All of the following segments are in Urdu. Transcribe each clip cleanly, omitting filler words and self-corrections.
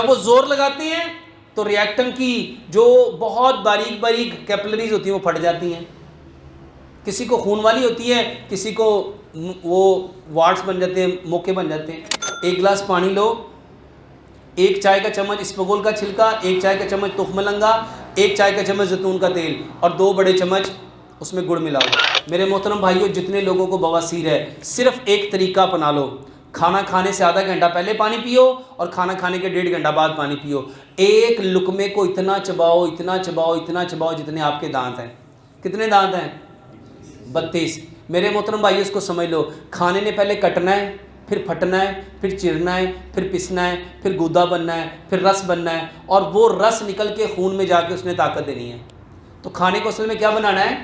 جب وہ زور لگاتے ہیں تو ریئیکٹن کی جو بہت باریک باریک کیپلریز ہوتی ہیں وہ پھٹ جاتی ہیں. کسی کو خون والی ہوتی ہے, کسی کو وہ وارڈز بن جاتے ہیں, موقع بن جاتے ہیں. ایک گلاس پانی لو, ایک چائے کا چمچ اسپغول کا چھلکا, ایک چائے کا چمچ تخم لنگا, ایک چائے کا چمچ زیتون کا تیل اور 2 بڑے چمچ اس میں گڑ ملاؤ. میرے محترم بھائیوں, جتنے لوگوں کو بواسیر ہے صرف ایک طریقہ اپنا لو. کھانا کھانے سے آدھا گھنٹہ پہلے پانی پیو اور کھانا کھانے کے 1.5 گھنٹہ بعد پانی پیو. ایک لقمے کو اتنا چباؤ اتنا چباؤ اتنا چباؤ جتنے آپ کے دانت ہیں. کتنے دانت ہیں؟ 32. میرے محترم بھائی اس کو سمجھ لو, کھانے نے پہلے کٹنا ہے, پھر پھٹنا ہے, پھر چرنا ہے, پھر پسنا ہے, پھر گودا بننا ہے, پھر رس بننا ہے, اور وہ رس نکل کے خون میں جا کے اس نے طاقت دینی ہے. تو کھانے کو اصل میں کیا بنانا ہے؟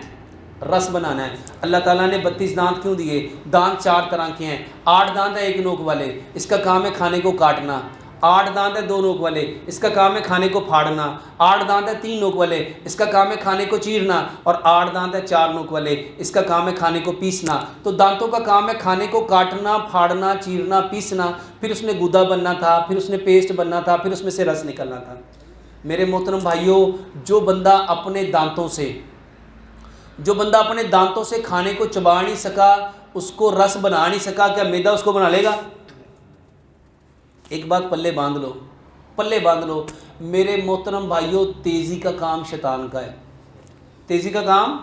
رس بنانا ہے. اللہ تعالیٰ نے 32 دانت کیوں دیے؟ دانت 4 طرح کے ہیں. 8 دانت ہیں 1 نوک والے, اس کا کام ہے کھانے کو کاٹنا. 8 دانت ہے 2 نوک والے, اس کا کام ہے کھانے کو پھاڑنا. 8 دانت ہے 3 نوک والے, اس کا کام ہے کھانے کو چیرنا. اور 8 دانت ہے 4 نوک والے, اس کا کام ہے کھانے کو پیسنا. تو دانتوں کا کام ہے کھانے کو کاٹنا, پھاڑنا, چیرنا, پیسنا. پھر اس میں گودا بننا تھا, پھر اس میں پیسٹ بننا تھا, پھر اس میں سے رس نکلنا تھا. میرے محترم بھائیوں, جو بندہ اپنے دانتوں سے کھانے کو چبا نہیں سکا, اس کو رس بنا نہیں سکا, کیا میدا اس کو بنا لے گا؟ ایک بات پلے باندھ لو میرے محترم بھائیوں, تیزی کا کام شیطان کا ہے. تیزی کا کام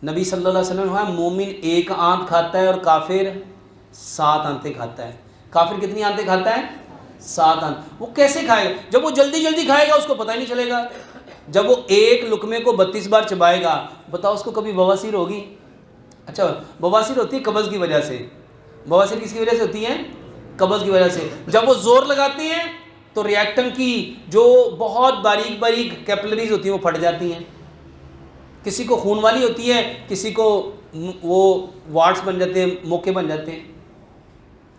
نبی صلی اللہ علیہ وسلم نے مومن 1 آنت کھاتا ہے اور کافر 7 آنتیں کھاتا ہے. کافر کتنی آنتیں کھاتا ہے؟ 7 آنت. وہ کیسے کھائے گا؟ جب وہ جلدی جلدی کھائے گا اس کو پتہ ہی نہیں چلے گا. جب وہ ایک لقمے کو 32 بار چبائے گا, بتاؤ اس کو کبھی بواسیر ہوگی؟ اچھا, بواسیر ہوتی ہے قبض کی وجہ سے. بواسیر کس کی وجہ سے ہوتی ہے؟ قبض کی وجہ سے. جب وہ زور لگاتے ہیں تو ریئیکٹن کی جو بہت باریک باریک کیپلریز ہوتی ہیں وہ پھٹ جاتی ہیں. کسی کو خون والی ہوتی ہے, کسی کو وہ وارڈز بن جاتے ہیں, موقع بن جاتے ہیں.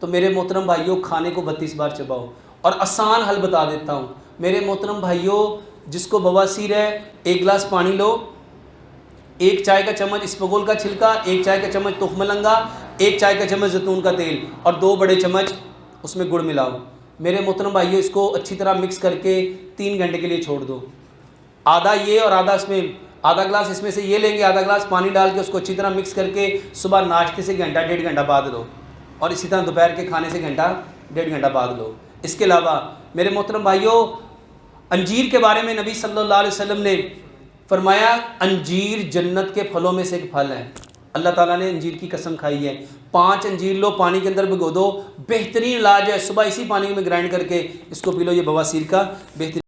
تو میرے محترم بھائیوں, کھانے کو 32 بار چباؤ. اور آسان حل بتا دیتا ہوں میرے محترم بھائیوں, جس کو بواسیر ہے 1 گلاس پانی لو, 1 چائے کا چمچ اسپغول کا چھلکا, 1 چائے کا چمچ تخم لنگا, 1 چائے کا چمچ زیتون کا تیل اور 2 بڑے چمچ اس میں گڑ ملاؤ. میرے محترم بھائیوں, اس کو اچھی طرح مکس کر کے 3 گھنٹے کے لیے چھوڑ دو. آدھا یہ اور آدھا اس میں, آدھا گلاس اس میں سے یہ لیں گے, آدھا گلاس پانی ڈال کے اس کو اچھی طرح مکس کر کے صبح ناشتے سے 1.5 گھنٹہ بعد لو, اور اسی طرح دوپہر کے کھانے سے 1.5 گھنٹہ بعد لو. اس کے علاوہ میرے محترم بھائیوں, انجیر کے بارے میں نبی صلی اللہ علیہ وسلم نے فرمایا, انجیر جنت کے پھلوں میں سے ایک پھل ہے. اللہ تعالیٰ نے انجیر کی قسم کھائی ہے. 5 انجیر لو, پانی کے اندر بھگو دو, بہترین علاج ہے. صبح اسی پانی میں گرائنڈ کر کے اس کو پی لو, یہ بواسیر کا بہترین